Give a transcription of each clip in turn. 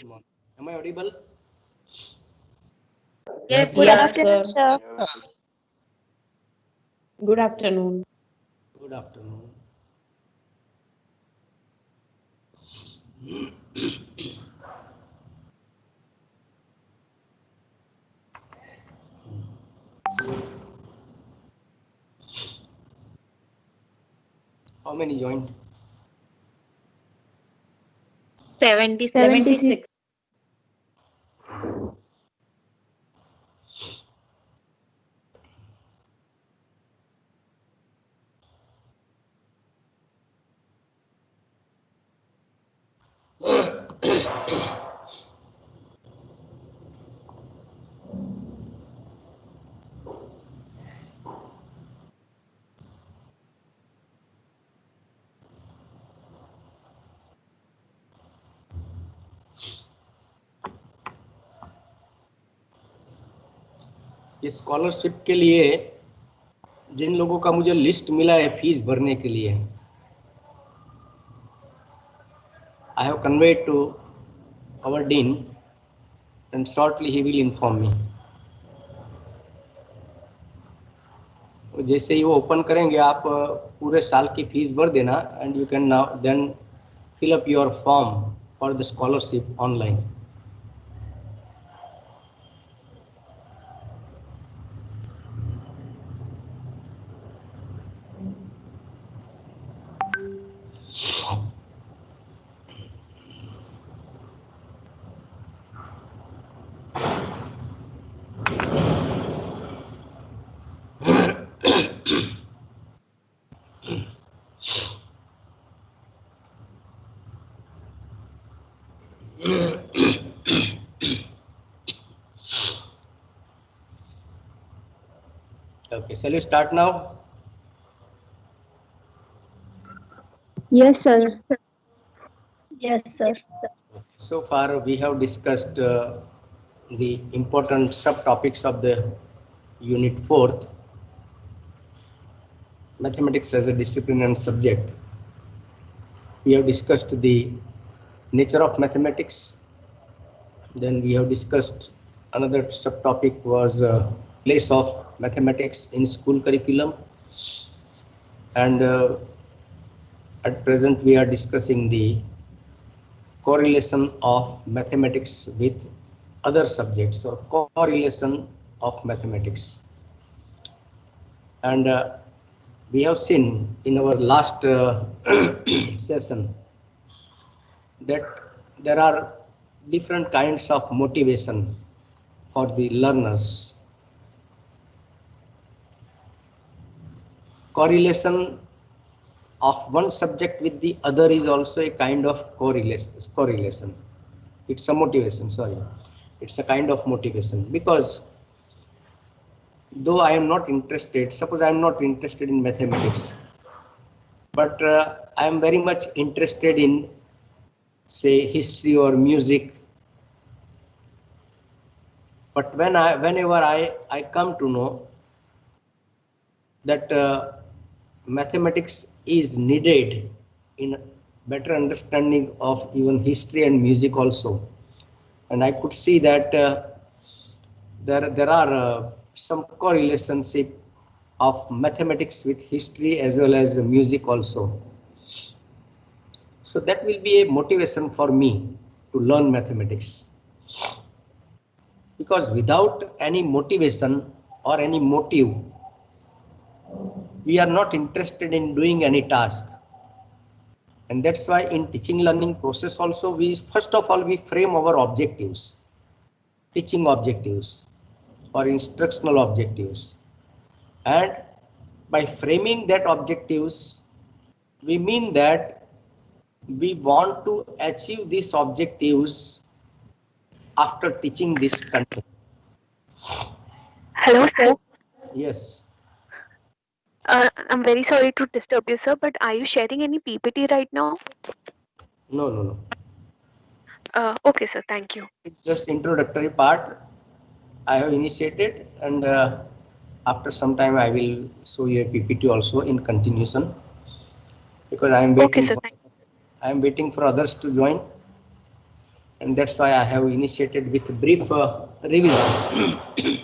Morning. Am I audible? Yes, Good sir. afternoon, sir. Good afternoon. Good afternoon. How many joined? 76. 76. ये scholarship के लिए जिन लोगों का मुझे लिस्ट मिला है फीस भरने के लिए, I have conveyed to our dean and shortly he will inform me. जैसे ही वो ओपन करेंगे आप पूरे साल की फीस भर देना and you can now then fill up your form for the scholarship online. Okay, shall we start now? Yes, sir. Yes, sir. So far we have discussed the important subtopics of the unit 4th, mathematics as a discipline and subject. We have discussed the nature of mathematics. Then we have discussed another subtopic was place of mathematics in school curriculum. And at present we are discussing the correlation of mathematics with other subjects or correlation of mathematics. And we have seen in our last session that there are different kinds of motivation for the learners. Correlation of one subject with the other is also a kind of correlation. It's a motivation, sorry. It's a kind of motivation, because though I am not interested, suppose I am not interested in mathematics, but I am very much interested in, say, history or music. But whenever I come to know that mathematics is needed in better understanding of even history and music also, and I could see that there are some correlationship of mathematics with history as well as music also. So that will be a motivation for me to learn mathematics, because without any motivation or any motive, we are not interested in doing any task. And that's why in teaching learning process also, we first of all we frame our objectives, teaching objectives or instructional objectives, and by framing that objectives, we mean that we want to achieve these objectives after teaching this content. Hello, sir. Yes. I'm very sorry to disturb you, sir, but are you sharing any PPT right now? No. Okay, sir. Thank you. It's just introductory part I have initiated, and after some time I will show you a PPT also in continuation, because I am Okay, waiting sir. for others to join. and that's why I have initiated with brief revision.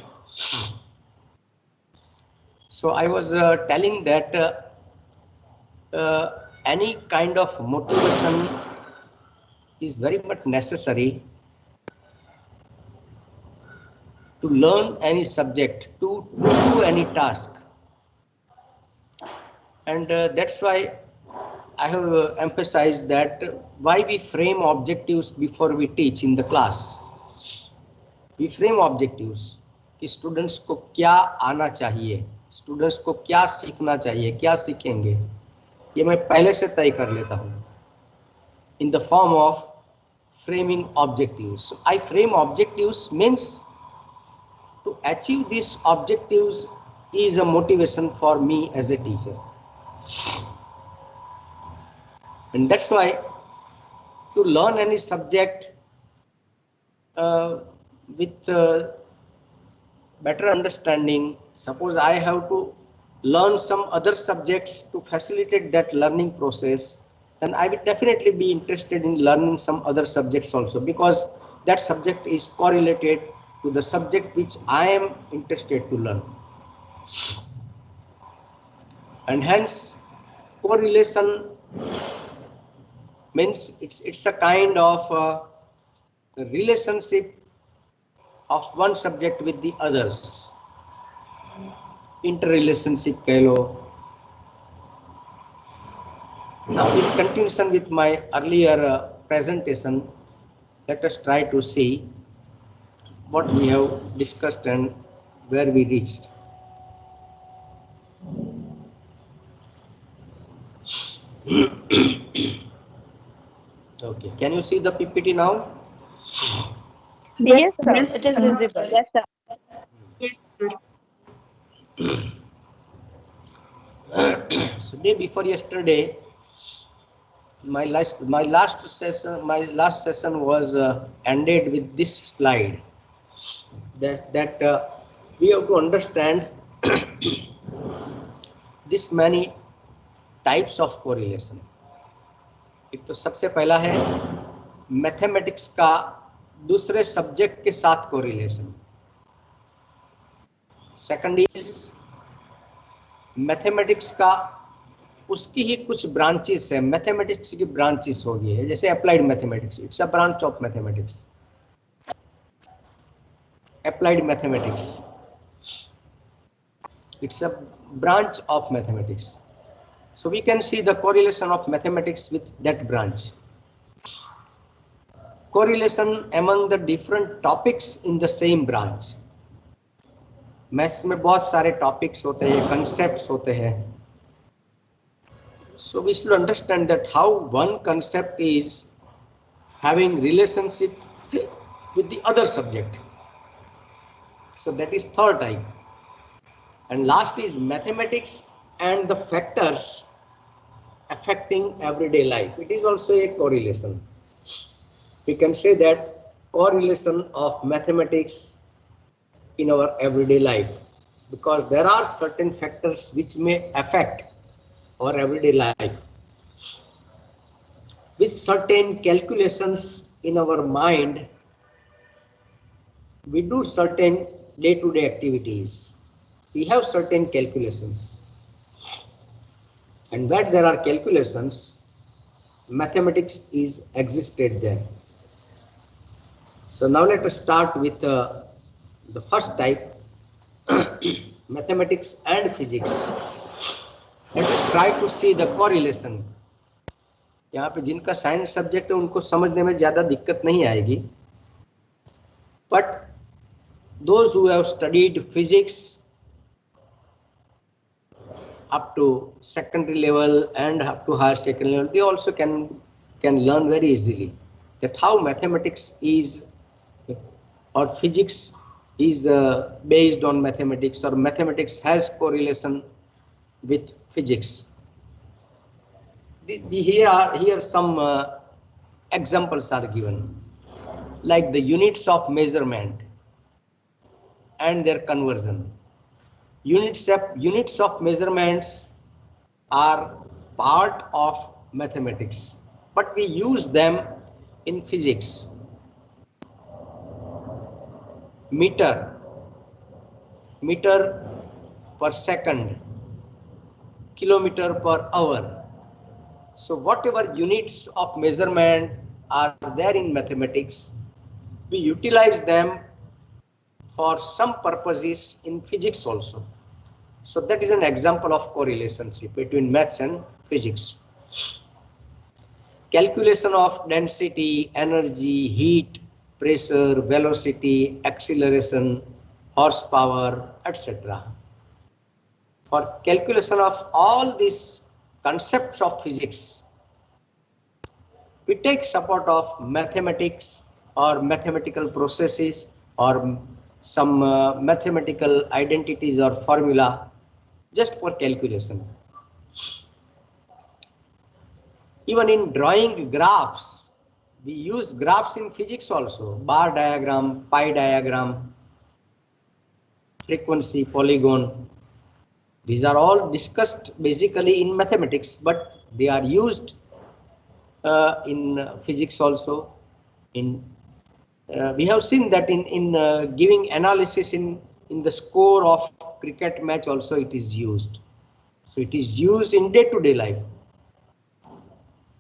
So I was telling that any kind of motivation is very much necessary to learn any subject, to do any task. And that's why I have emphasized that why we frame objectives before we teach in the class. We frame objectives कि students को क्या आना चाहिए, students को क्या सीखना चाहिए, क्या सीखेंगे, ये मैं पहले से तय कर लेता हूँ in the form of framing objectives. So I frame objectives means to achieve these objectives is a motivation for me as a teacher. And that's why to learn any subject with better understanding, suppose I have to learn some other subjects to facilitate that learning process, then I will definitely be interested in learning some other subjects also, because that subject is correlated to the subject which I am interested to learn. And hence correlation means it's a kind of relationship of one subject with the others, interrelationship कह लो. Now in continuation with my earlier presentation, let us try to see what we have discussed and where we reached. Okay, can you see the PPT now? Yes, sir. It is visible. Yes, sir. So day before yesterday, my last session was ended with this slide. That we have to understand this many types of correlation. एक तो सबसे पहला है mathematics का दूसरे subject के साथ correlation. Second is mathematics का उसकी ही कुछ ब्रांचेस है, मैथमेटिक्स की ब्रांचेस होगी है, जैसे applied mathematics, it's a branch of mathematics. Applied mathematics, it's a branch of mathematics. So we can see the correlation of mathematics with that branch. Correlation among the different topics in the same branch. Maths में बहुत सारे topics होते हैं, concepts होते हैं. So we should understand that how one concept is having relationship with the other subject. So that is third type. And last is mathematics and the factors affecting everyday life. It is also a correlation. We can say that correlation of mathematics in our everyday life, because there are certain factors which may affect our everyday life. With certain calculations in our mind, we do certain day-to-day activities. We have certain calculations. And where there are calculations, mathematics is existed there. So now let us start with the first type, mathematics and physics. Let us try to see the correlation. यहाँ पे जिनका science subject है उनको समझने में ज़्यादा दिक्कत नहीं आएगी. But those who have studied physics up to secondary level and up to higher secondary level, they also can learn very easily that how mathematics is or physics is based on mathematics, or mathematics has correlation with physics. Here some examples are given, like the units of measurement and their conversion. Units of measurements are part of mathematics, but we use them in physics. Metre per second, kilometer per hour. So whatever units of measurement are there in mathematics, we utilize them for some purposes in physics also. So that is an example of correlationship between maths and physics. Calculation of density, energy, heat, pressure, velocity, acceleration, horsepower, etc. For calculation of all these concepts of physics, we take support of mathematics or mathematical processes or some mathematical identities or formula just for calculation. Even in drawing graphs, we use graphs in physics also. Bar diagram, pi diagram, frequency, polygon. These are all discussed basically in mathematics, but they are used in physics also. We have seen that in giving analysis in the score of cricket match also it is used. So it is used in day-to-day life.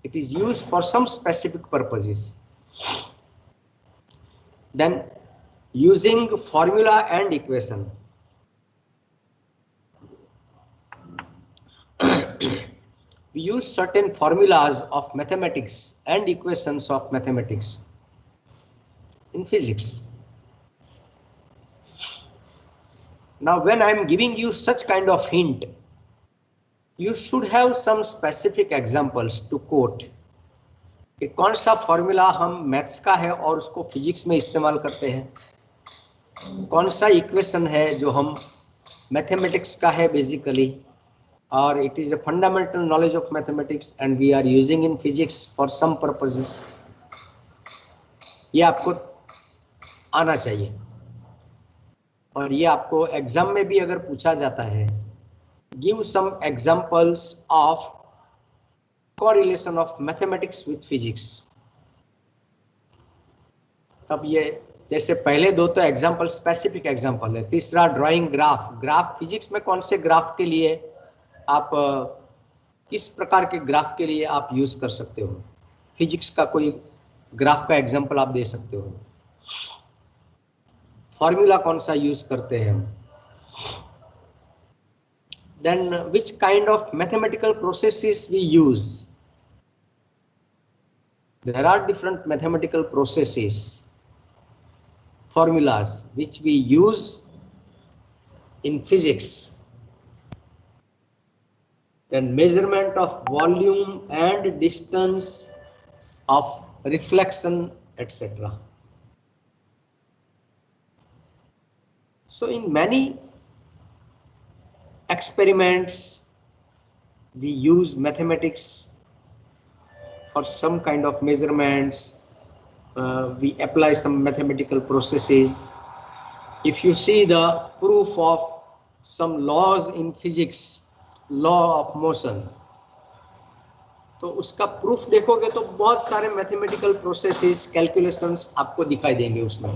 It is used for some specific purposes. Then using formula and equation. We use certain formulas of mathematics and equations of mathematics in physics. Now, when I am giving you such kind of hint, you should have some specific examples to quote. कि कौन सा formula हम maths का है और उसको physics में इस्तेमाल करते हैं, कौन सा इक्वेशन है जो हम मैथमेटिक्स का है बेसिकली, और it is a fundamental knowledge of mathematics and we are using in physics for some purposes. ये आपको आना चाहिए और ये आपको एग्जाम में भी अगर पूछा जाता है, give some examples of correlation of mathematics with physics. अब ये जैसे पहले दो तो एग्जांपल स्पेसिफिक एग्जांपल है, तीसरा ड्राइंग ग्राफ फिजिक्स में कौन से ग्राफ के लिए आप किस प्रकार के ग्राफ के लिए आप यूज कर सकते हो, फिजिक्स का कोई ग्राफ का एग्जांपल आप दे सकते हो, फॉर्मूला कौन सा यूज करते हैं हम. Then which kind of mathematical processes we use? There are different mathematical processes, formulas which we use in physics. Then measurement of volume and distance of reflection, etc. So in many experiments we use mathematics for some kind of measurements. We apply some mathematical processes. If you see the proof of some laws in physics, law of motion, तो उसका proof देखोगे तो बहुत सारे mathematical processes, calculations आपको दिखाई देंगे उसमें.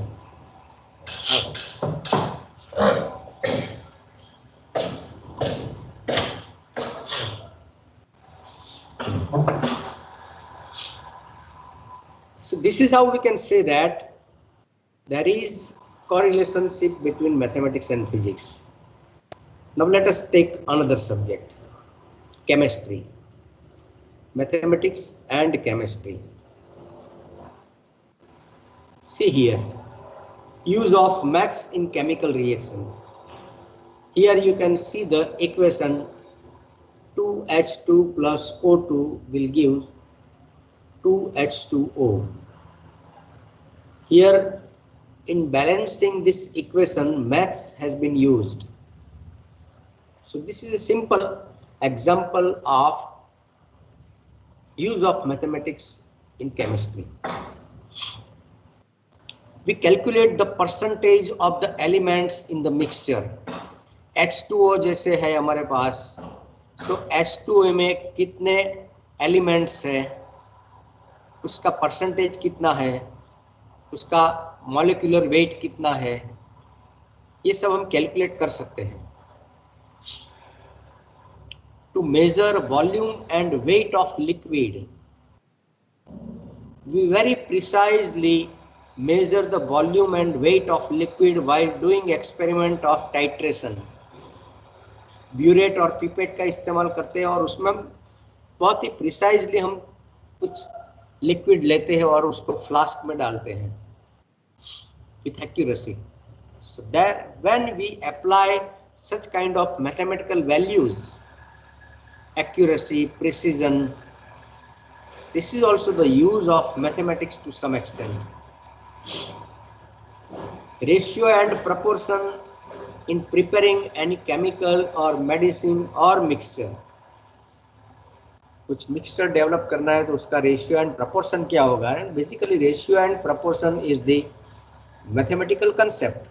So this is how we can say that there is correlationship between mathematics and physics. Now let us take another subject, chemistry, mathematics and chemistry. See here, use of maths in chemical reaction. Here you can see the equation 2H2 plus O2 will give 2H2O. Here in balancing this equation, maths has been used. So this is a simple example of use of mathematics in chemistry. We calculate the percentage of the elements in the mixture. H2O जैसे है हमारे पास, so H2O में कितने elements है, उसका percentage कितना है, उसका मॉलिक्यूलर वेट कितना है, ये सब हम कैलकुलेट कर सकते हैं। To measure volume and weight of liquid, we very precisely measure the volume and weight of liquid while doing experiment of titration. Burette और पिपेट का इस्तेमाल करते हैं और उसमें हम बहुत ही प्रिसाइजली हम कुछ लिक्विड लेते हैं और उसको फ्लास्क में डालते हैं with accuracy. So that when we apply such kind of mathematical values, accuracy, precision, this is also the use of mathematics to some extent. Ratio and proportion in preparing any chemical or medicine or mixture. कुछ mixture develop करना है तो उसका ratio and proportion क्या होगा? Basically ratio and proportion is the mathematical concept.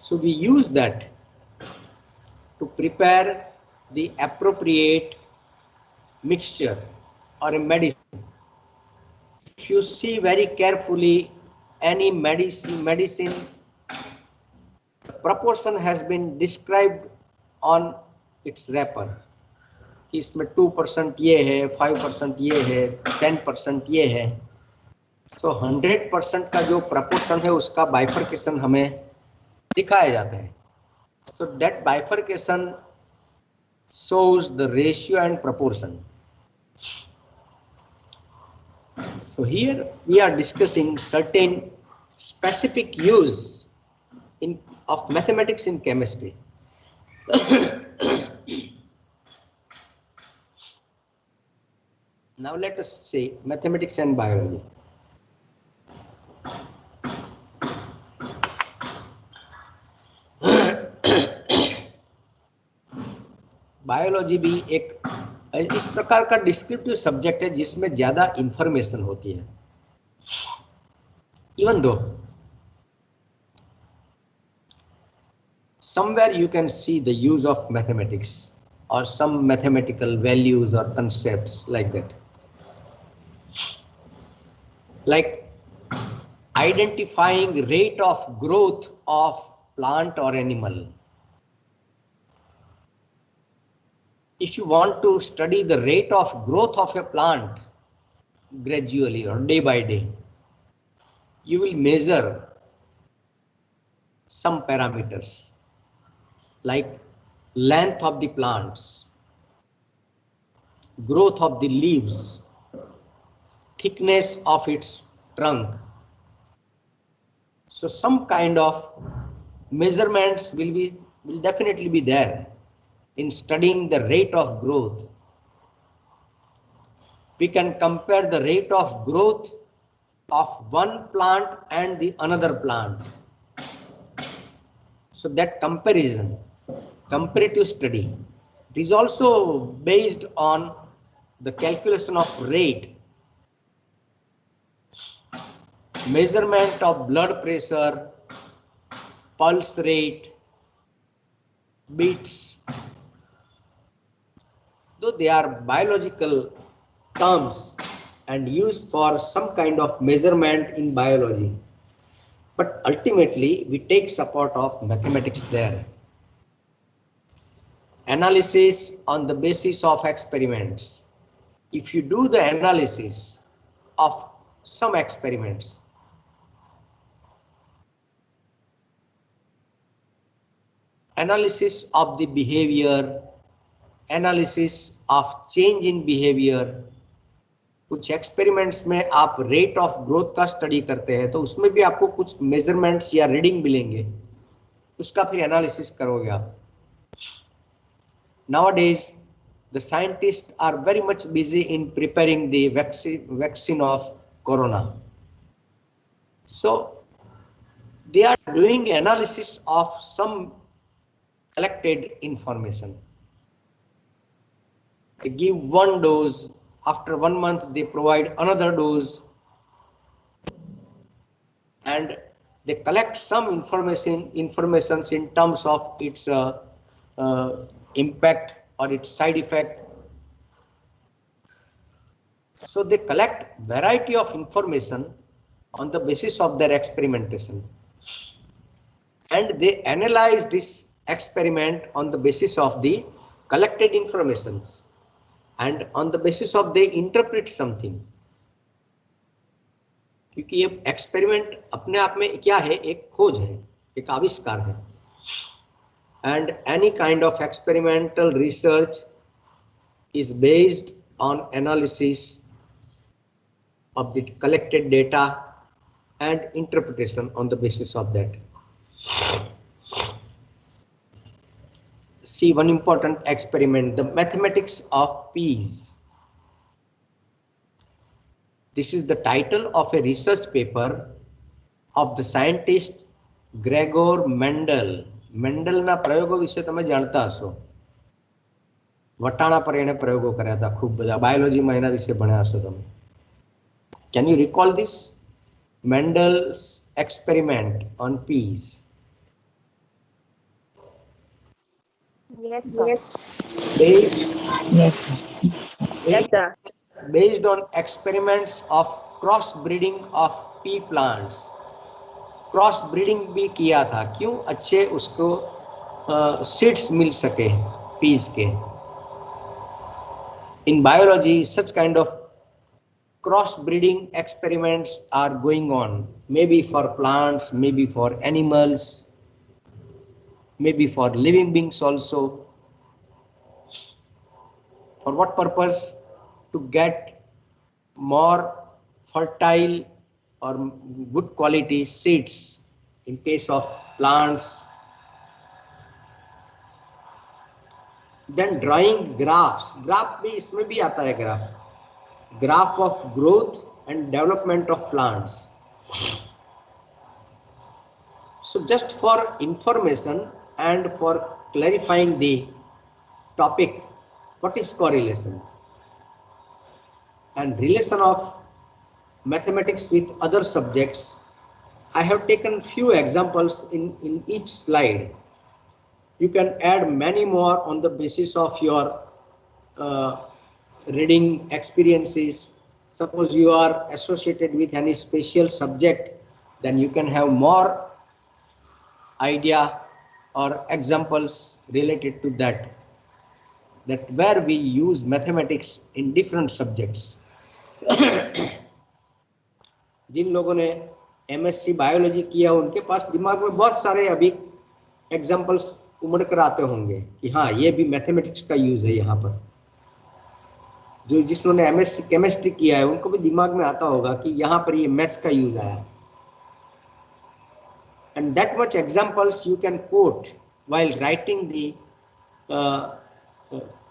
So we use that to prepare the appropriate mixture or a medicine. If you see very carefully any medicine, the proportion has been described on its wrapper. कि इसमें 2% ये है, 5% ये है, 10% ये है. So 100% का जो proportion है उसका bifurcation हमें दिखाया जाता है. So that bifurcation shows the ratio and proportion. So here we are discussing certain specific use of mathematics in chemistry. Now let us say mathematics and biology. Biology भी एक इस प्रकार का डिस्क्रिप्टिव सब्जेक्ट है जिसमें ज्यादा इंफॉर्मेशन होती है. Even though somewhere you can see the use of mathematics or some mathematical values or concepts like that, like identifying rate of growth of plant or animal. If you want to study the rate of growth of a plant gradually or day by day, you will measure some parameters like length of the plants, growth of the leaves, thickness of its trunk. So some kind of measurements will definitely be there in studying the rate of growth. We can compare the rate of growth of one plant and the another plant. So that comparison, comparative study, it is also based on the calculation of rate, measurement of blood pressure, pulse rate, beats. Though they are biological terms and used for some kind of measurement in biology, but ultimately we take support of mathematics there. Analysis on the basis of experiments. If you do the analysis of some experiments, analysis of the behavior, analysis of change in behavior. कुछ experiments में आप rate of growth का study करते हैं तो उसमें भी आपको कुछ मेजरमेंट्स या रीडिंग मिलेंगे, उसका फिर एनालिसिस करोगे आप. Nowadays the scientists are very much busy in preparing the vaccine of corona. So they are doing analysis of some collected information. They give one dose, after 1 month they provide another dose, and they collect some information in terms of its impact or its side effect. So they collect variety of information on the basis of their experimentation. and they analyze this experiment on the basis of the collected informations, and on the basis of they interpret something. क्योंकि ये experiment अपने आप में क्या है, एक खोज है, एक आविष्कार है. And any kind of experimental research is based on analysis of the collected data and interpretation on the basis of that. See one important experiment, the mathematics of peas. This is the title of a research paper of the scientist Gregor Mendel. મેન્ડલના પ્રયોગો વિશે તમે જાણતા હશો. વટાણા પર એને પ્રયોગો કર્યા હતા ખૂબ બધા. બાયોલોજીમાં એના વિશે ભણ્યા હશો તમે. Can you recall this? Mendel's experiment on peas. Yes, sir. Based on experiments of cross breeding of pea plants. Cross breeding भी किया था, क्यों? अच्छे उसको सीड्स मिल सके पीस के. In biology such kind of cross breeding experiments are going on, may be for plants, may be for animals, may be for living beings also. For what purpose? To get more fertile or good quality seeds in case of plants. Then drawing graphs. Graph भी इसमें भी आता है graph. Graph of growth and development of plants. So just for information and for clarifying the topic, what is correlation and relation of mathematics with other subjects? I have taken few examples in each slide. You can add many more on the basis of your reading experiences. Suppose you are associated with any special subject, then you can have more idea or examples related to that where we use mathematics in different subjects. जिन लोगों ने MSc biology किया उनके पास दिमाग में बहुत सारे अभी examples उमड़ कर आते होंगे कि हाँ ये भी मैथमेटिक्स का यूज है यहाँ पर. जो जिन्होंने एमएससी केमिस्ट्री किया है उनको भी दिमाग में आता होगा कि यहाँ पर ये मैथ्स का यूज आया. And that much examples you can coat while writing the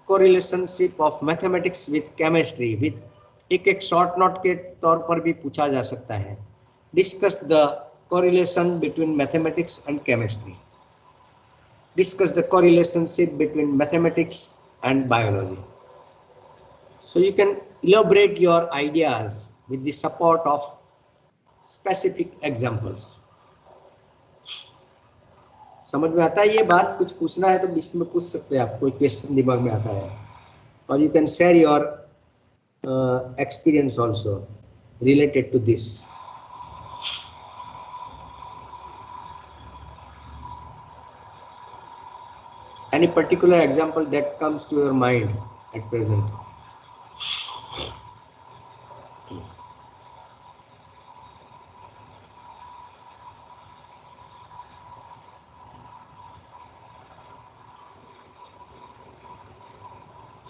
correlationship of mathematics with chemistry. with एक शॉर्ट नोट के तौर पर भी पूछा जा सकता है. Discuss the correlation between mathematics and chemistry. Discuss the correlationship between mathematics and biology. So you can elaborate your ideas with the support of specific examples. समझ में आता है ये बात? कुछ पूछना है तो बीच में पूछ सकते हैं आप, कोई क्वेश्चन दिमाग में आता है. और you can share your experience also related to this. Any particular example that comes to your mind at present?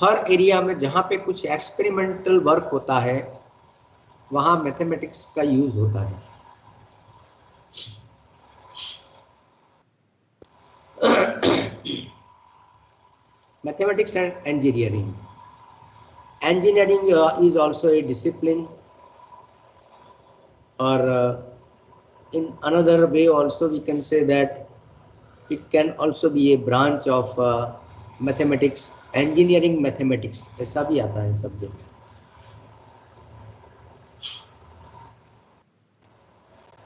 Her area में जहाँ पे कुछ एक्सपेरिमेंटल वर्क होता है वहाँ मैथमेटिक्स का यूज होता है. Mathematics and engineering. Engineering is also a discipline, or in another way also we can say that it can also be a branch of mathematics. Engineering mathematics ऐसा भी आता है subject.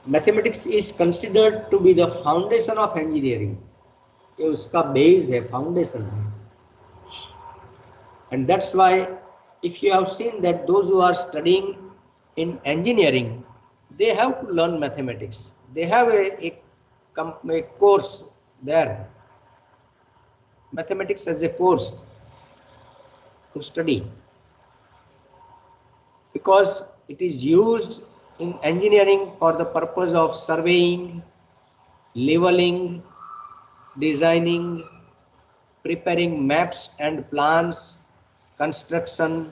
Mathematics is considered to be the foundation of engineering. ये उसका base है, foundation है. And that's why if you have seen that those who are studying in engineering, they have to learn mathematics. They have a a course there, mathematics as a course to study, because it is used in engineering for the purpose of surveying, leveling, designing, preparing maps and plans, construction.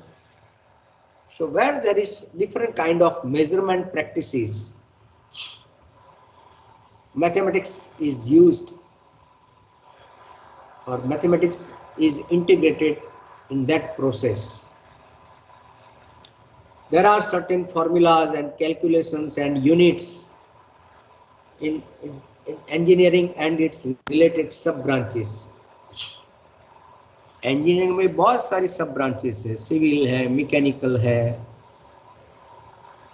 So where there is different kind of measurement practices, mathematics is used, or mathematics is integrated in that process. There are certain formulas and calculations and units in engineering and its related sub branches. Engineering में बहुत सारी सब branches है, civil है, mechanical है,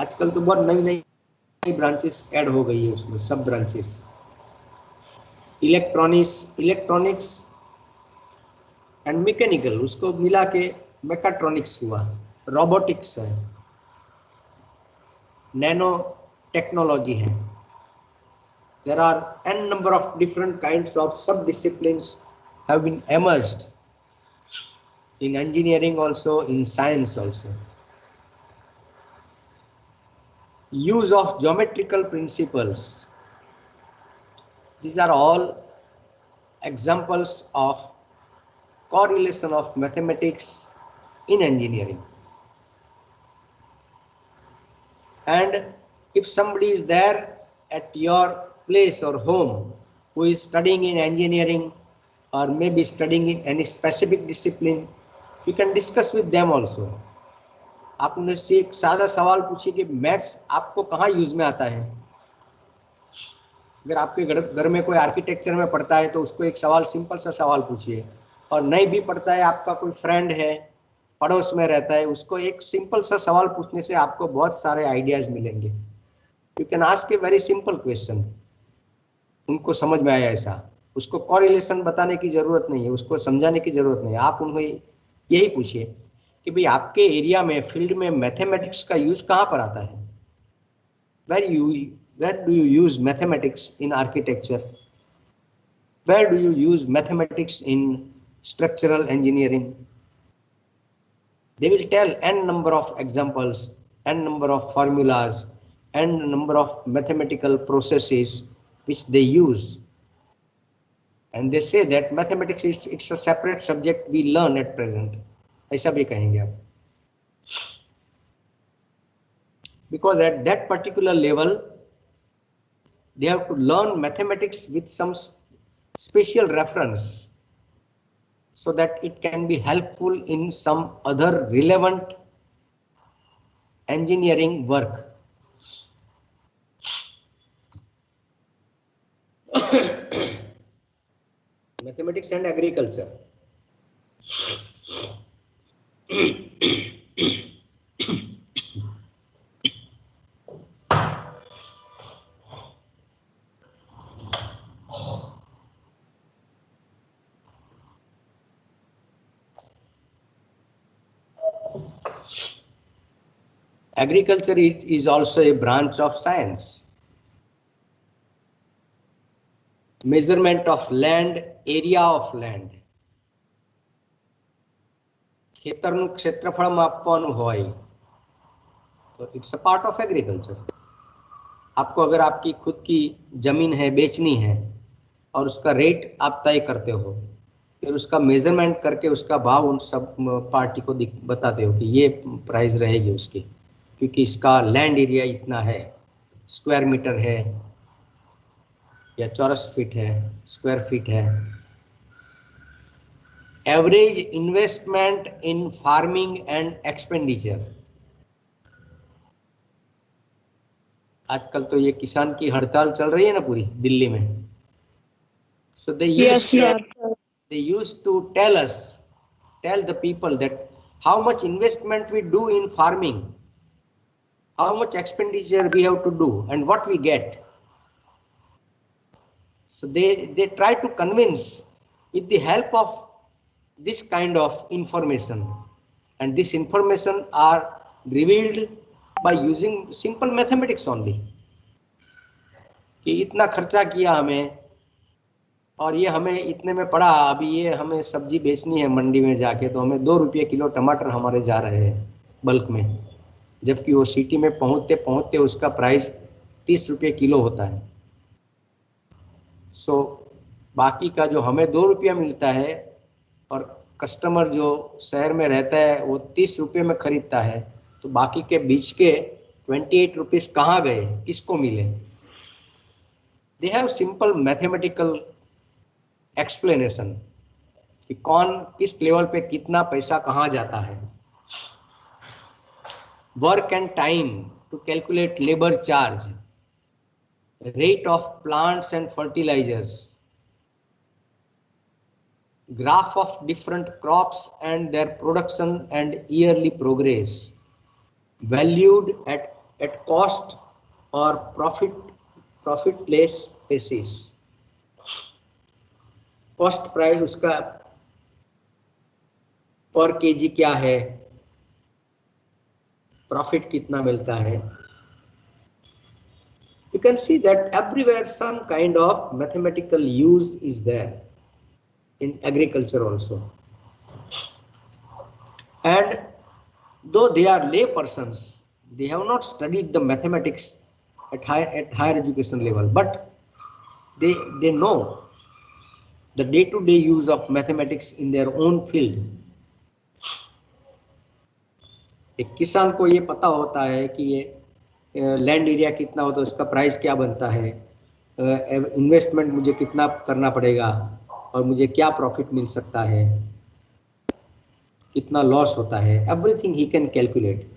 आजकल तो बहुत नई नई ब्रांचेस ऐड हो गई है उसमें, सब ब्रांचेस। इलेक्ट्रॉनिक्स एंड मैकेनिकल, उसको मिला के मैकाट्रॉनिक्स हुआ। रोबोटिक्स है, नैनो टेक्नोलॉजी है। There are n number of different kinds of sub disciplines have been emerged in engineering also, in science also. Use of geometrical principles, these are all examples of correlation of mathematics in engineering. And if somebody is there at your place or home who is studying in engineering or maybe studying in any specific discipline, you can discuss with them also. आप उनसे एक सादा सवाल पूछिए कि maths आपको कहाँ use में आता है। अगर आपके घर में कोई आर्किटेक्चर में पढ़ता है तो उसको एक सवाल, सिंपल सा सवाल पूछिए, और नहीं भी पढ़ता है, आपका कोई फ्रेंड है, पड़ोस में रहता है, उसको एक सिंपल सा सवाल पूछने से आपको बहुत सारे आइडियाज मिलेंगे। You can ask a very simple question, उनको समझ में आया ऐसा, उसको कॉरिलेशन बताने की जरूरत नहीं है, उसको समझाने की जरूरत नहीं है। आप उनको यही पूछिए कि भाई आपके एरिया में, फील्ड में मैथमेटिक्स का यूज कहाँ पर आता है। Where do you use mathematics in architecture? Where do you use mathematics in structural engineering? They will tell n number of examples, n number of formulas, n number of mathematical processes which they use. And they say that mathematics is it's a separate subject we learn at present. ऐसा भी कहेंगे आप, because at that particular level they have to learn mathematics with some special reference so that it can be helpful in some other relevant engineering work. Mathematics and agriculture. Agriculture is also a branch of science. Measurement of land, area of land. ખેતરનું ક્ષેત્રફળ માપવાનું હોય तो it's a part of agriculture. आपको अगर आपकी खुद की जमीन है, बेचनी है, और उसका रेट आप तय करते हो, फिर उसका मेजरमेंट करके उसका भाव उन सब पार्टी को बताते हो कि ये प्राइस रहेगी उसकी, क्योंकि इसका लैंड एरिया इतना है, स्क्वायर मीटर है या चौरस फीट है, स्क्वायर फीट है। Average investment in farming and expenditure. आजकल तो ये किसान की हड़ताल चल रही है ना पूरी दिल्ली में, so they used to tell the people that how much investment we do in farming, how much expenditure we have to do, and what we get. So they try to convince with the help of this kind of information, and this information are revealed by using simple mathematics only. कि इतना खर्चा किया हमें और ये हमें इतने में पड़ा, अभी ये हमें सब्जी बेचनी है मंडी में जाके तो हमें 2 रुपये किलो टमाटर हमारे जा रहे हैं बल्क में, जबकि वो सिटी में पहुंचते पहुंचते उसका प्राइस 30 रुपये किलो होता है। सो बाकी का जो हमें 2 रुपया मिलता है और कस्टमर जो शहर में रहता है वो 30 रुपये में खरीदता है, तो बाकी के बीच के 28 रुपीज कहाँ गए, किसको मिले? They have simple mathematical explanation कि कौन किस लेवल पे कितना पैसा कहाँ जाता है। Work and time to calculate labour charge, rate of plants and fertilizers, graph of different crops and their production and yearly progress, valued at cost or profitless basis. Cost price उसका पर KG क्या है, profit कितना मिलता है। You can see that everywhere some kind of mathematical use is there in agriculture also. And though they are lay persons, they have not studied the mathematics at higher education level, but they know the day-to-day use of mathematics in their own field. एक किसान को ये पता होता है कि ये land area कितना होता है, उसका प्राइस क्या बनता है, इन्वेस्टमेंट मुझे कितना करना पड़ेगा और मुझे क्या प्रॉफिट मिल सकता है, कितना लॉस होता है, everything he can calculate.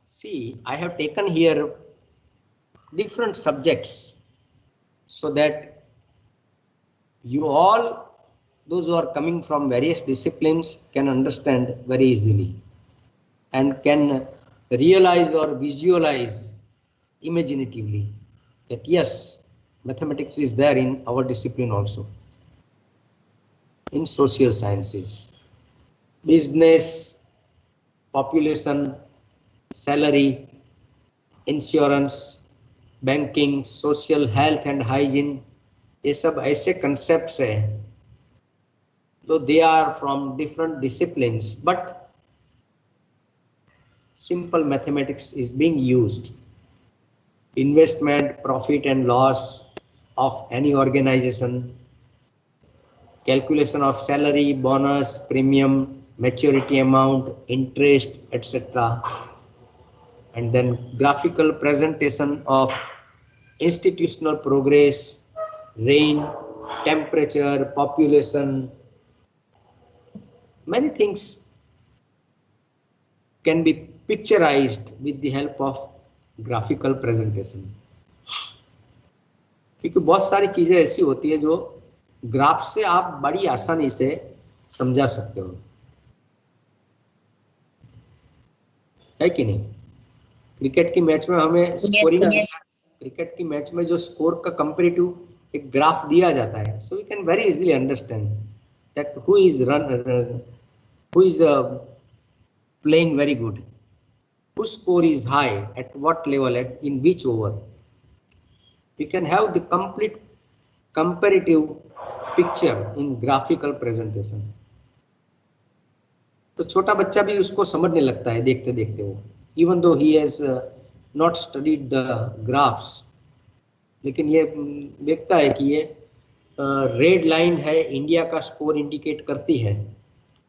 See, I have taken here different subjects so that you all, those who are coming from various disciplines, can understand very easily and can realize or visualize imaginatively that yes, mathematics is there in our discipline also, in social sciences, business, population, salary, insurance, banking, social health and hygiene, ये सब ऐसे concepts हैं, though they are from different disciplines, but simple mathematics is being used. Investment, profit and loss of any organization, calculation of salary, bonus, premium, maturity amount, interest, etc. And then graphical presentation of institutional progress, rain, temperature, population. Many things can be picturized with the help of graphical presentation. क्योंकि बहुत सारी चीजें ऐसी होती है जो graph से आप बड़ी आसानी से समझा सकते हो, है कि नहीं? क्रिकेट की मैच में हमें स्कोरिंग, क्रिकेट की मैच में जो स्कोर का कंपैरेटिव एक ग्राफ दिया जाता है, so we can very easily understand that who is playing very good, whose score is high, at what level, in which over. We can have the complete comparative picture in graphical presentation. तो छोटा बच्चा भी उसको समझने लगता है देखते देखते वो, even though he has not studied the graphs, लेकिन ये देखता है कि ये रेड लाइन है, इंडिया का स्कोर इंडिकेट करती है,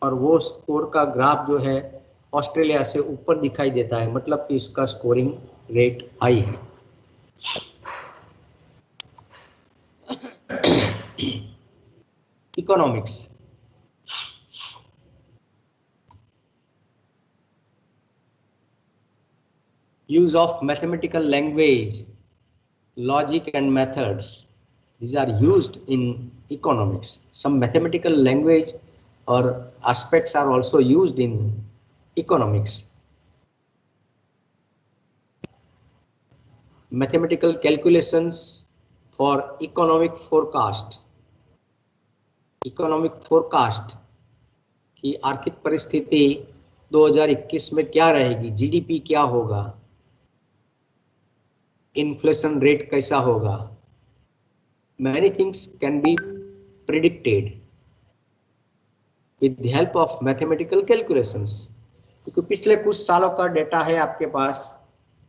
और वो स्कोर का ग्राफ जो है ऑस्ट्रेलिया से ऊपर दिखाई देता है, मतलब कि इसका स्कोरिंग रेट हाई है। Economics, use of mathematical language, logic and methods, these are used in economics. Some mathematical language or aspects are also used in economics. Mathematical calculations for economic forecast. Economic forecast की आर्थिक परिस्थिति 2021 में क्या रहेगी, GDP क्या होगा, inflation rate कैसा होगा, many things can be predicted with the help of mathematical calculations. क्योंकि पिछले कुछ सालों का डेटा है आपके पास,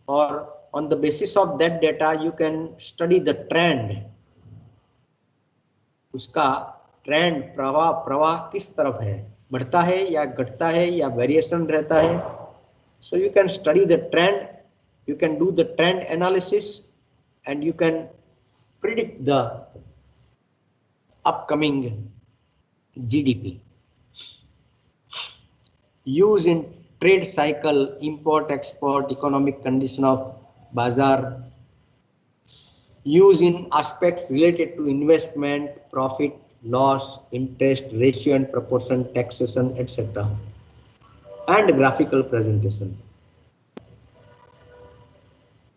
और on the basis of that data you can study the trend, उसका ट्रेंड प्रवाह किस तरफ है, बढ़ता है या घटता है या वेरिएशन रहता है. So you can study the trend, you can do the trend analysis, and you can predict the upcoming GDP. Use in trade cycle, import, export, economic condition of bazaar. Use in aspects related to investment, profit, loss, interest, ratio and proportion, taxation, etc. And graphical presentation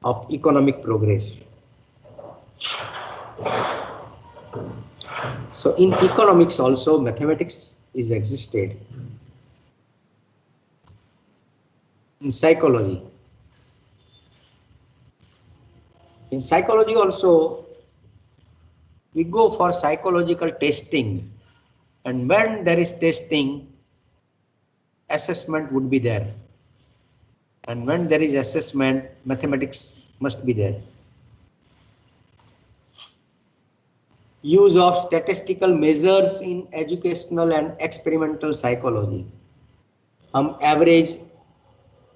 of economic progress. So in economics also mathematics is existed. In psychology. In psychology also we go for psychological testing, and when there is testing, assessment would be there, and when there is assessment, mathematics must be there. Use of statistical measures in educational and experimental psychology. हम average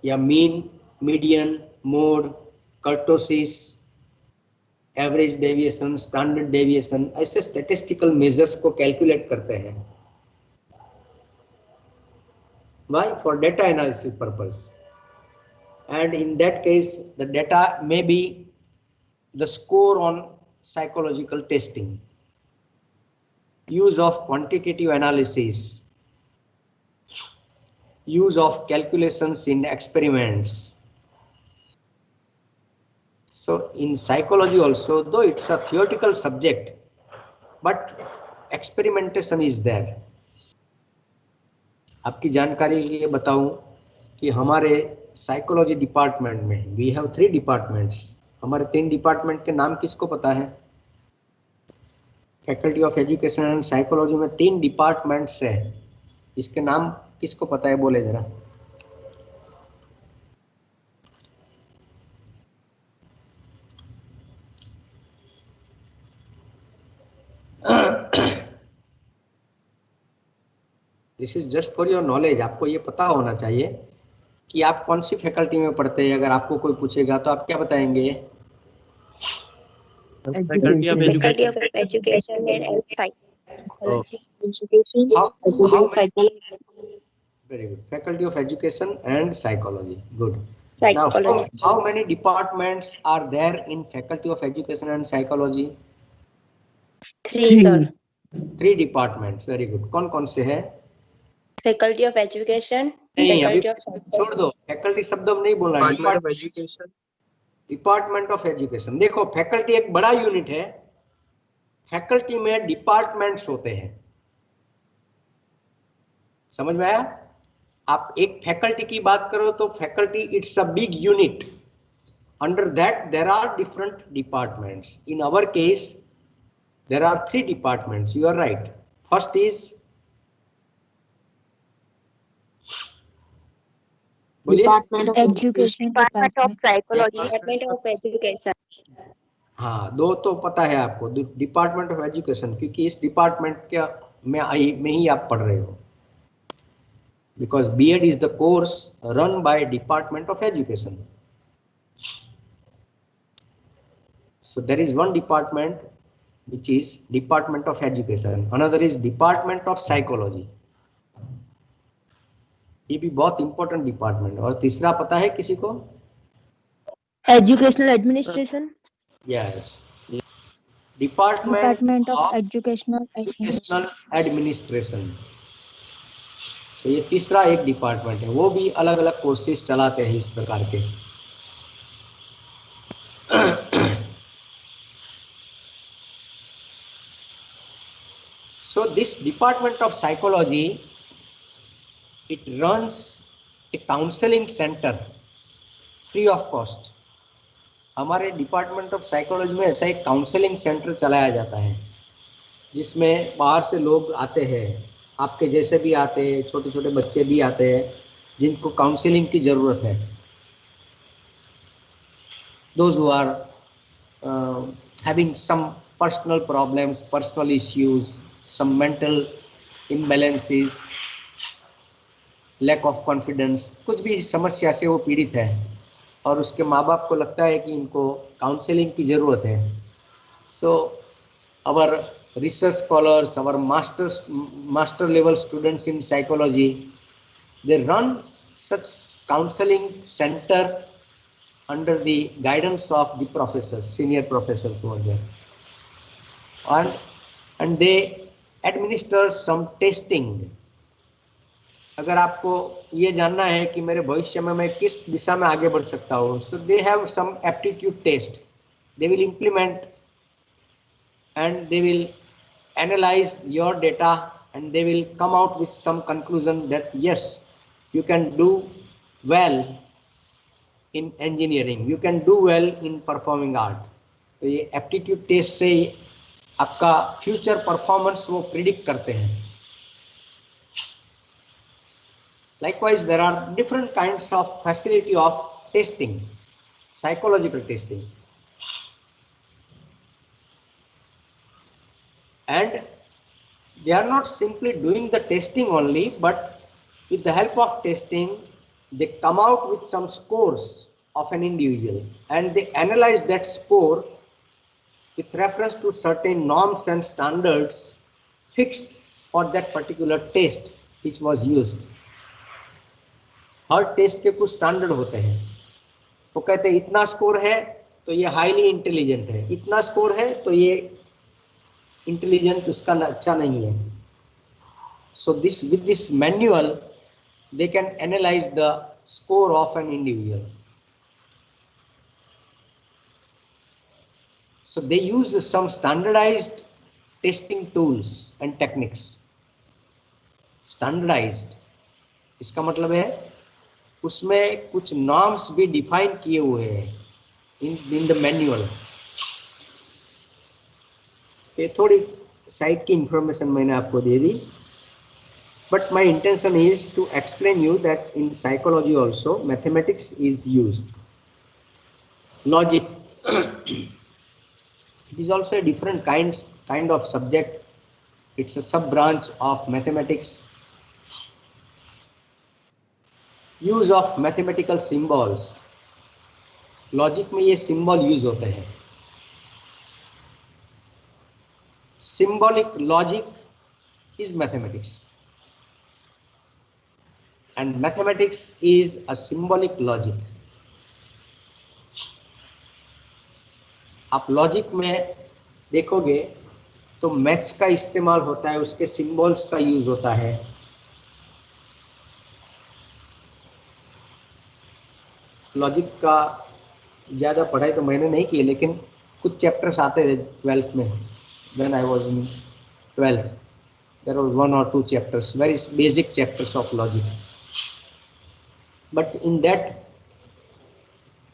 या mean, median, mode, kurtosis, average deviation, standard deviation, ऐसे statistical measures को calculate करते हैं. Why? For data analysis purpose. And in that case, the data may be the score on psychological testing. Use of quantitative analysis. Use of calculations in experiments. So in psychology also, though it's a theoretical subject, but experimentation is there. आपकी जानकारी के लिए बताऊं कि हमारे psychology department में we have 3 departments. हमारे 3 department के नाम किसको पता है? Faculty of education and psychology में 3 डिपार्टमेंट्स है. इसके नाम किसको पता है, बोले जरा. This is just for your knowledge. आपको ये पता होना चाहिए कि आप कौन सी फैकल्टी में पढ़ते हैं. अगर आपको कोई पूछेगा तो आप क्या बताएंगे? Faculty of Faculty Education. of Education and Psychology. Very good. Faculty of Education and Psychology. Good. Psychology. Now, how many departments are there in Faculty of Education and Psychology? 3, sir. 3 departments. Very good. कौन कौन से हैं? Faculty of Education. नहीं, अभी Faculty of Psychology. छोड़ दो. Faculty शब्द हम नहीं बोल रहे. Department of Education. Department of education. देखो, फैकल्टी एक बड़ा यूनिट है. फैकल्टी में डिपार्टमेंट्स होते हैं. समझ में आया? आप एक फैकल्टी की बात करो तो faculty it's a big unit. Under that there are different departments. In our case there are 3 departments. You are right. First is, Department of Education. Department of Psychology. Department of Education. हाँ, 2 तो पता है आपको. Department of education, क्योंकि इस department के में ही आप पढ़ रहे हो. Because B.Ed is the course run by Department of Education. So there is one department which is Department of Education. Another is Department of Psychology. ये भी बहुत important department. और तीसरा पता है किसी को? Educational Administration. Yes. Department of Educational Administration. तो ये तीसरा एक डिपार्टमेंट है. वो भी अलग अलग कोर्सेज चलाते हैं इस प्रकार के. So this Department of Psychology, it runs A counselling centre free of cost. हमारे डिपार्टमेंट ऑफ साइकोलॉजी में ऐसा एक काउंसलिंग सेंटर चलाया जाता है जिसमें बाहर से लोग आते हैं, आपके जैसे भी आते हैं, छोटे छोटे बच्चे भी आते हैं जिनको काउंसलिंग की ज़रूरत है। Those who are having some personal problems, personal issues, some mental imbalances, lack of confidence, कुछ भी समस्या से वो पीड़ित है और उसके माँ बाप को लगता है कि इनको काउंसलिंग की ज़रूरत है। So our research scholars, our master level students in psychology, they run such counseling center under the guidance of the professors, senior professors over there, and they administer some testing. अगर आपको ये जानना है कि मेरे भविष्य में मैं किस दिशा में आगे बढ़ सकता हूँ, so they have some aptitude test. They will implement and they will analyze your data and they will come out with some conclusion that yes, you can do well in engineering, you can do well in performing art. तो ये aptitude test से आपका future performance वो predict करते हैं। Likewise, there are different kinds of facility of testing, psychological testing, and they are not simply doing the testing only, but with the help of testing they come out with some scores of an individual and they analyze that score with reference to certain norms and standards fixed for that particular test which was used. हर test के कुछ standard होते हैं। वो कहते हैं इतना score है तो ये हाईली इंटेलिजेंट है, इतना स्कोर है तो ये इंटेलिजेंट उसका अच्छा नहीं है। So this with this manual they can analyze the score of an individual. So they use some standardized testing tools and techniques. Standardized इसका मतलब है उसमें कुछ नॉर्म्स भी डिफाइन किए हुए हैं इन द मैनुअल। ये थोड़ी साइट की इंफॉर्मेशन मैंने आपको दे दी, but my intention is to explain you that in psychology also mathematics is used. Logic it is also a different kind of subject. It's a sub branch of mathematics. Use of mathematical symbols, logic में ये symbol use होते हैं। Symbolic logic is mathematics and mathematics is a symbolic logic. आप logic में देखोगे तो maths का इस्तेमाल होता है, उसके सिंबल्स का यूज होता है। लॉजिक का ज़्यादा पढ़ाई तो मैंने नहीं की, लेकिन कुछ चैप्टर्स आते थे 12th में। When I was in 12th there was 1 or 2 chapters, very basic chapters of logic, but in that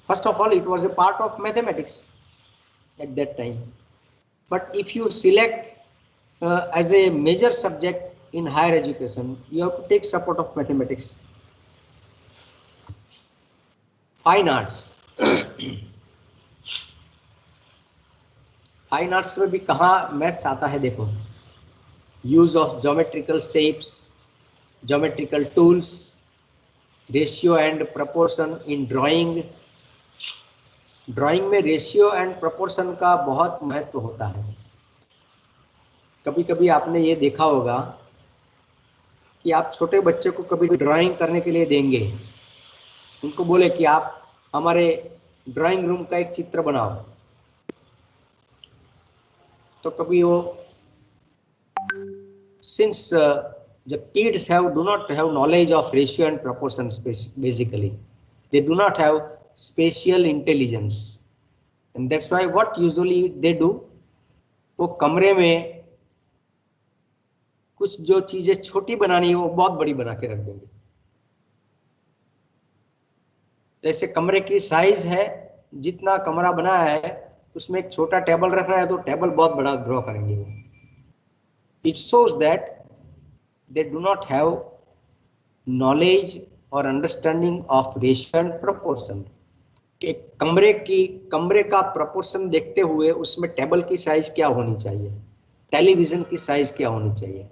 first of all it was a part of mathematics at that time, but if you select as a major subject in higher education you have to take support of mathematics. Fine arts, fine arts में भी कहाँ maths आता है देखो। Use of geometrical shapes, geometrical tools, ratio and proportion in drawing. Drawing में ratio and proportion का बहुत महत्व होता है। कभी कभी आपने ये देखा होगा कि आप छोटे बच्चे को कभी ड्राइंग करने के लिए देंगे, उनको बोले कि आप हमारे ड्राइंग रूम का एक चित्र बनाओ, तो कभी वो since the kids do not have knowledge of ratio and proportion, basically they do not have spatial intelligence, and that's why what usually they do, वो कमरे में कुछ जो चीजें छोटी बनानी है वो बहुत बड़ी बना के रख देंगे। जैसे कमरे की साइज है, जितना कमरा बनाया है उसमें एक छोटा टेबल रखना है तो टेबल बहुत बड़ा ड्रॉ करेंगे। It shows that they do not have knowledge और understanding of ratio and proportion. एक कमरे का प्रोपोर्शन देखते हुए उसमें टेबल की साइज क्या होनी चाहिए, टेलीविजन की साइज क्या होनी चाहिए,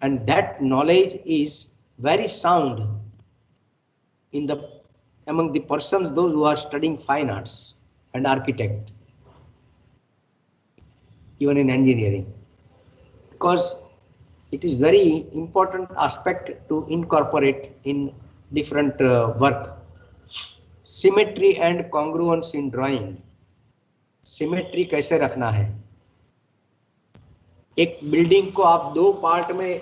and that knowledge is very sound in the among the persons those who are studying fine arts and architect, even in engineering, because it is very important aspect to incorporate in different work. Symmetry and congruence in drawing. Symmetry कैसे रखना है? एक building को आप दो part में,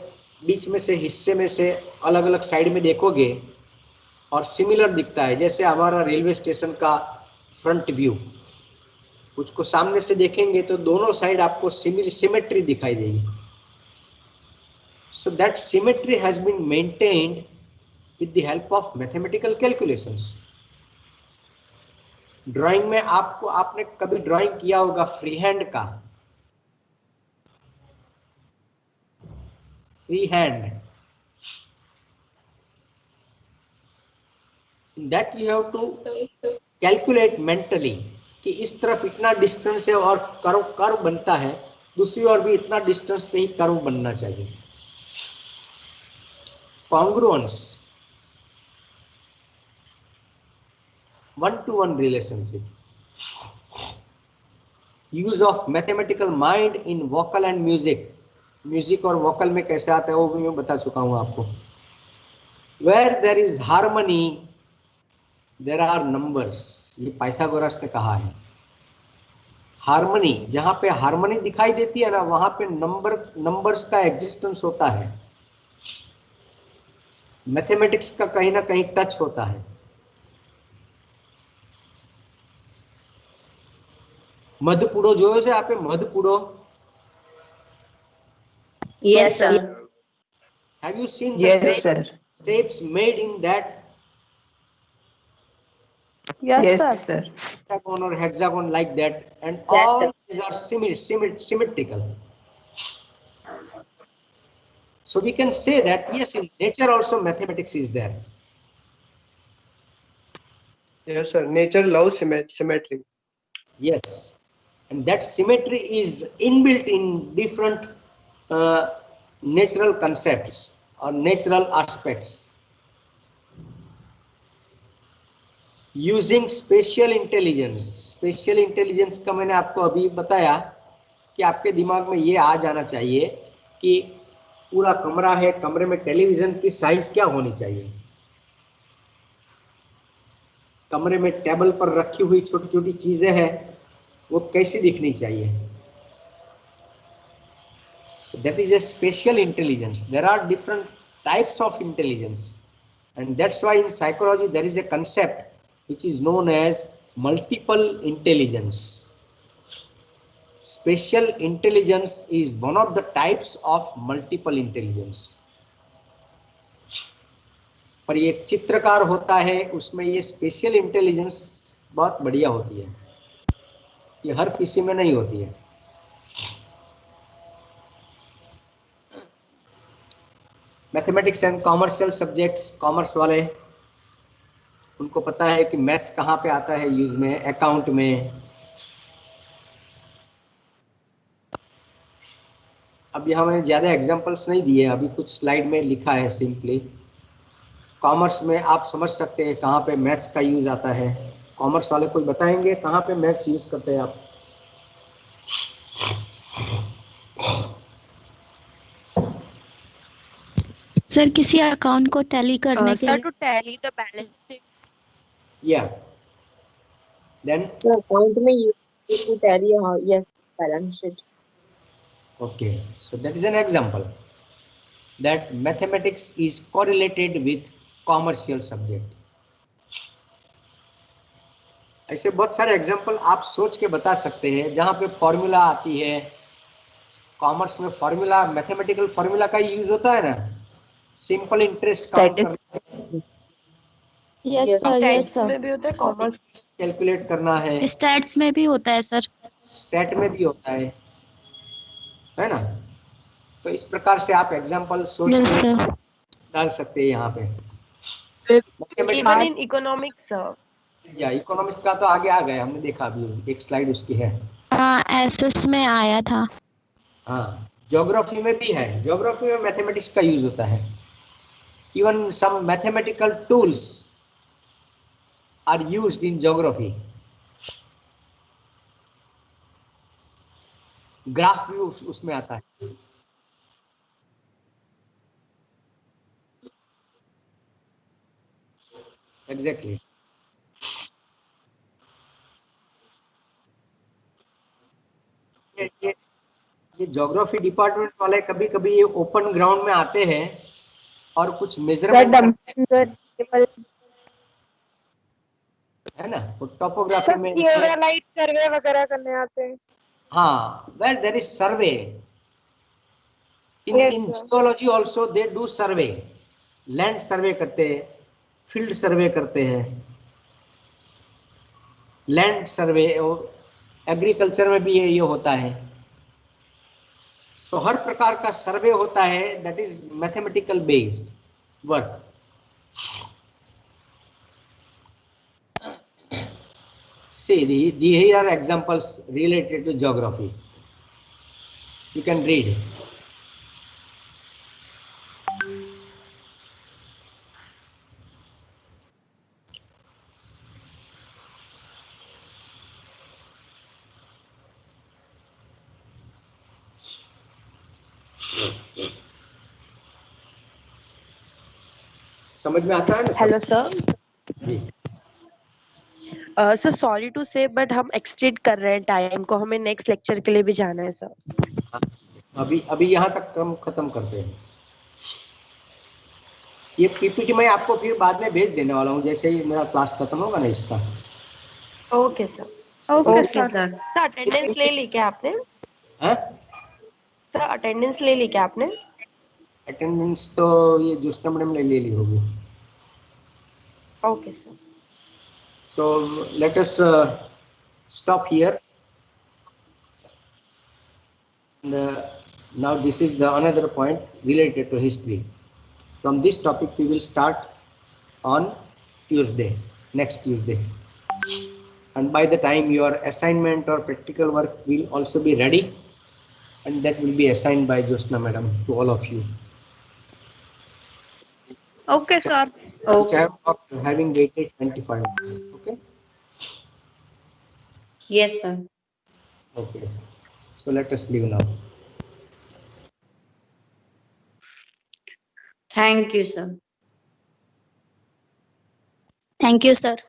बीच में से हिस्से में से अलग अलग साइड में देखोगे और सिमिलर दिखता है, जैसे हमारा रेलवे स्टेशन का फ्रंट व्यू, उसको सामने से देखेंगे तो दोनों साइड आपको सिमेट्री दिखाई देगी। So that symmetry has been maintained with the help of mathematical calculations. Drawing में आपने कभी ड्राइंग किया होगा फ्री हैंड का, free hand, that you have to calculate mentally कि इस तरफ इतना डिस्टेंस है और कर्व बनता है, दूसरी ओर भी इतना डिस्टेंस पे ही कर्व बनना चाहिए। Congruence, one two one relationship, use of mathematical mind in vocal and music. Music और वोकल में कैसे आता है वो भी मैं बता चुका हूं आपको। Where there is harmony there are numbers, ये पाइथागोरस ने कहा है। हार्मनी, जहां पे हार्मनी दिखाई देती है ना, वहां पे नंबर्स का एग्जिस्टेंस होता है। मैथमेटिक्स का कहीं ना कहीं टच होता है। मधपुड़ो જોયો છે आपे? मधपुड़ो, Yes, sir. have you seen Yes, the sir. shapes made in that Yes, sir. hexagon or hexagon like that, and Yes, all sir. these are symmetrical. So we can say that yes, in nature also mathematics is there. Yes, sir. Nature loves symmetry. Yes, and that symmetry is inbuilt in different natural concepts or natural aspects. Using special intelligence, special intelligence का मैंने आपको अभी बताया कि आपके दिमाग में ये आ जाना चाहिए कि पूरा कमरा है, कमरे में टेलीविजन की साइज क्या होनी चाहिए, कमरे में टेबल पर रखी हुई छोटी छोटी चीजें हैं वो कैसी दिखनी चाहिए। So that is a special intelligence. There are different types of intelligence, and that's why in psychology there is a concept which is known as multiple intelligence. Special intelligence is one of the types of multiple intelligence. पर ये चित्रकार होता है उसमें ये special intelligence बहुत बढ़िया होती है, ये हर किसी में नहीं होती है। Mathematics and commercial subjects, commerce वाले, उनको पता है कि मैथ्स कहाँ पे आता है यूज में, अकाउंट में। अब यहाँ मैंने ज़्यादा एग्जांपल्स नहीं दिए, अभी कुछ स्लाइड में लिखा है सिंपली। कॉमर्स में आप समझ सकते हैं कहाँ पे मैथ्स का यूज आता है। कॉमर्स वाले कोई बताएंगे कहाँ पे मैथ्स यूज करते हैं आप? सर किसी अकाउंट को टैली करने के Sir, लिए। to tally the balance sheet. Yeah. Then So account में you to tally yes balance sheet. okay, so that is an example that mathematics is correlated with commercial subject. ऐसे बहुत सारे example आप सोच के बता सकते हैं जहाँ पे फॉर्मूला आती है। कॉमर्स में फॉर्मूला, मैथमेटिकल फॉर्मूला का यूज होता है ना, सिंपल इंटरेस्ट काउंट करना। Yes Yes. Sir, yes stats sir. में भी होता है, कॉमर्स। कैलकुलेट करना है, स्टैट्स में भी होता है सर। स्टेट में भी होता है ना। तो इस प्रकार से आप एग्जाम्पल सोच यस के सर। डाल सकते हैं यहाँ पे। Even mathematics in economics. या इकोनॉमिक्स का तो आगे आ गए, हमने देखा अभी एक स्लाइड उसकी है। हाँ, एसएस में आया था। हाँ, ज्योग्राफी में भी है, ज्योग्राफी में मैथमेटिक्स का यूज होता है। Even some mathematical tools are used in geography. Graph view उसमें आता है। एग्जैक्टली। ये ये ज्योग्राफी डिपार्टमेंट वाले कभी कभी ये ओपन ग्राउंड में आते हैं और कुछ सर मेजरमेंट डंपर टेबल है ना, वो टोपोग्राफी में थियोडालाइट सर्वे वगैरह करने आते हैं। हाँ, where there is survey in Yes, in sir. Geology also they do survey. Land survey करते हैं, फील्ड सर्वे करते हैं, लैंड सर्वे, और एग्रीकल्चर में भी ये होता है। सो हर प्रकार का सर्वे होता है, that is mathematical based work. See, here are examples related to geography. You can read. समझ में आता है ना? Hello sir. जी। Sir sorry to say but हम एक्सटेंड कर रहे हैं टाइम को, हमें नेक्स्ट लेक्चर के लिए भी जाना है सर। अभी अभी यहाँ तक क्रम खत्म करते हैं। ये पीपीटी मैं आपको फिर बाद में भेज देने वाला हूँ, जैसे ही मेरा क्लास खत्म होगा ना इसका। Okay sir. Okay okay sir. Sir attendance ले ली क्या आपने? हाँ, सर अटेंडेंस ले ली क्या आपने? अटेंडेंस तो ये ज्योत्सना मैडम ने ले ली होगी। Okay sir. So let us stop here. And, now this is the another point related to history. From this topic we will start on Tuesday, next Tuesday. And by the time your assignment or practical work will also be ready, and that will be assigned by Jyotsna madam to all of you. Okay sir. Which I have not having waited 25 minutes. Okay. Yes, sir. Okay. So let us leave now. Thank you, sir. Thank you sir.